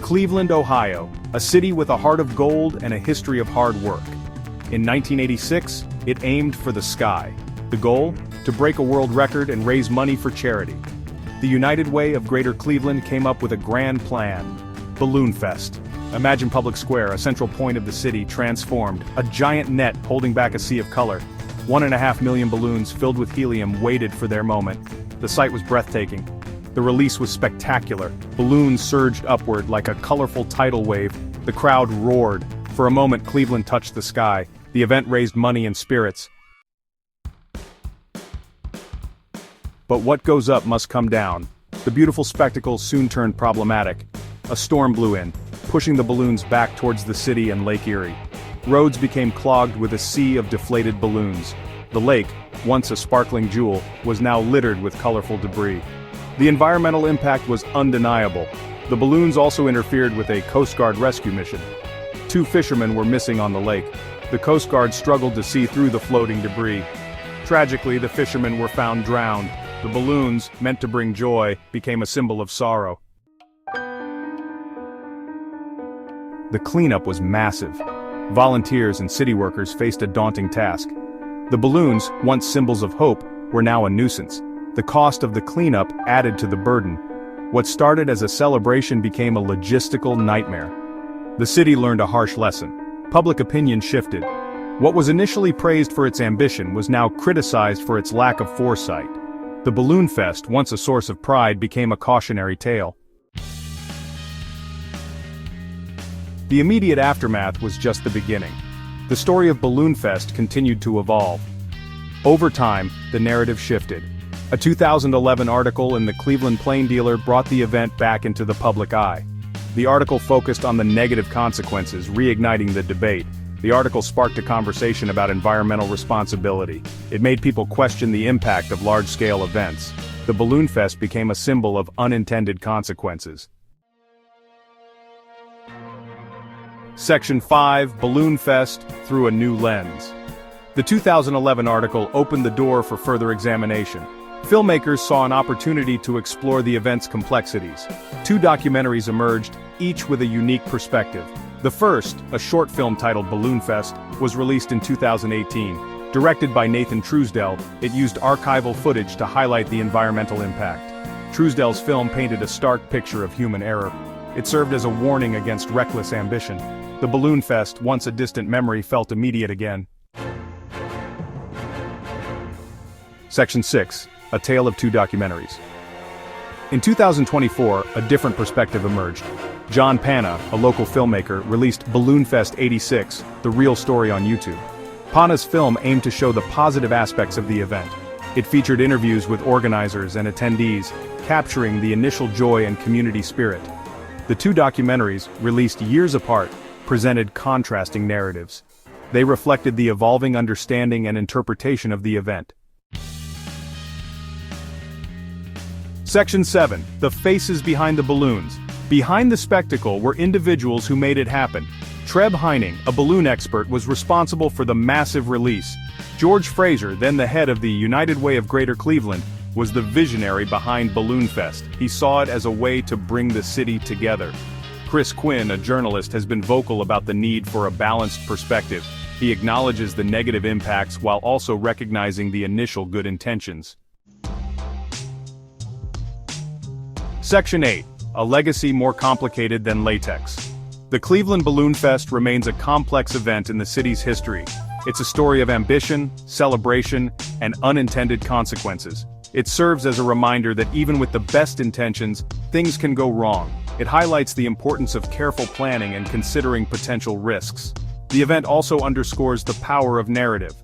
Cleveland, Ohio, a city with a heart of gold and a history of hard work. In 1986, it aimed for the sky. The goal? To break a world record and raise money for charity. The United Way of Greater Cleveland came up with a grand plan. Balloonfest. Imagine Public Square, a central point of the city, transformed, a giant net holding back a sea of color. 1.5 million balloons filled with helium waited for their moment. The sight was breathtaking. The release was spectacular. Balloons surged upward like a colorful tidal wave. The crowd roared. For a moment, Cleveland touched the sky. The event raised money and spirits. But what goes up must come down. The beautiful spectacle soon turned problematic. A storm blew in, pushing the balloons back towards the city and Lake Erie. Roads became clogged with a sea of deflated balloons. The lake, once a sparkling jewel, was now littered with colorful debris. The environmental impact was undeniable. The balloons also interfered with a Coast Guard rescue mission. 2 fishermen were missing on the lake. The Coast Guard struggled to see through the floating debris. Tragically, the fishermen were found drowned. The balloons, meant to bring joy, became a symbol of sorrow. The cleanup was massive. Volunteers and city workers faced a daunting task. The balloons, once symbols of hope, were now a nuisance. The cost of the cleanup added to the burden. What started as a celebration became a logistical nightmare. The city learned a harsh lesson. Public opinion shifted. What was initially praised for its ambition was now criticized for its lack of foresight. The Balloonfest, once a source of pride, became a cautionary tale. The immediate aftermath was just the beginning. The story of Balloonfest continued to evolve. Over time, the narrative shifted. A 2011 article in the Cleveland Plain Dealer brought the event back into the public eye. The article focused on the negative consequences, reigniting the debate. The article sparked a conversation about environmental responsibility. It made people question the impact of large-scale events. The Balloonfest became a symbol of unintended consequences. Section 5, Balloonfest, Through a New Lens. The 2011 article opened the door for further examination. Filmmakers saw an opportunity to explore the event's complexities. 2 documentaries emerged, each with a unique perspective. The first, a short film titled Balloonfest, was released in 2018. Directed by Nathan Truesdell, it used archival footage to highlight the environmental impact. Truesdell's film painted a stark picture of human error. It served as a warning against reckless ambition. The Balloonfest, once a distant memory, felt immediate again. Section 6, A Tale of Two Documentaries. In 2024, a different perspective emerged. John Panna, a local filmmaker, released Balloonfest '86, The Real Story on YouTube. Panna's film aimed to show the positive aspects of the event. It featured interviews with organizers and attendees, capturing the initial joy and community spirit. The 2 documentaries, released years apart, presented contrasting narratives. They reflected the evolving understanding and interpretation of the event. Section 7, The Faces Behind the Balloons. Behind the spectacle were individuals who made it happen. Treb Heining, a balloon expert, was responsible for the massive release. George Fraser, then the head of the United Way of Greater Cleveland, was the visionary behind Balloonfest. He saw it as a way to bring the city together. Chris Quinn, a journalist, has been vocal about the need for a balanced perspective. He acknowledges the negative impacts while also recognizing the initial good intentions. Section 8, A Legacy More Complicated Than Latex. The Cleveland Balloonfest remains a complex event in the city's history. It's a story of ambition, celebration, and unintended consequences. It serves as a reminder that even with the best intentions, things can go wrong. It highlights the importance of careful planning and considering potential risks. The event also underscores the power of narrative.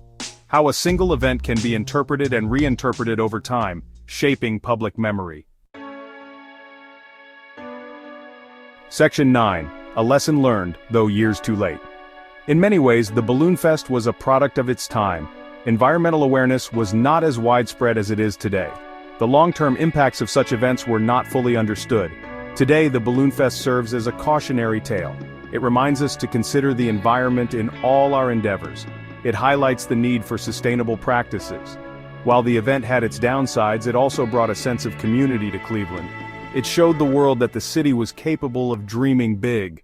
How a single event can be interpreted and reinterpreted over time, shaping public memory. Section 9, A Lesson Learned, Though Years Too Late. In many ways, the Balloonfest was a product of its time. Environmental awareness was not as widespread as it is today. The long-term impacts of such events were not fully understood. Today, the Balloonfest serves as a cautionary tale. It reminds us to consider the environment in all our endeavors. It highlights the need for sustainable practices. While the event had its downsides, it also brought a sense of community to Cleveland. It showed the world that the city was capable of dreaming big.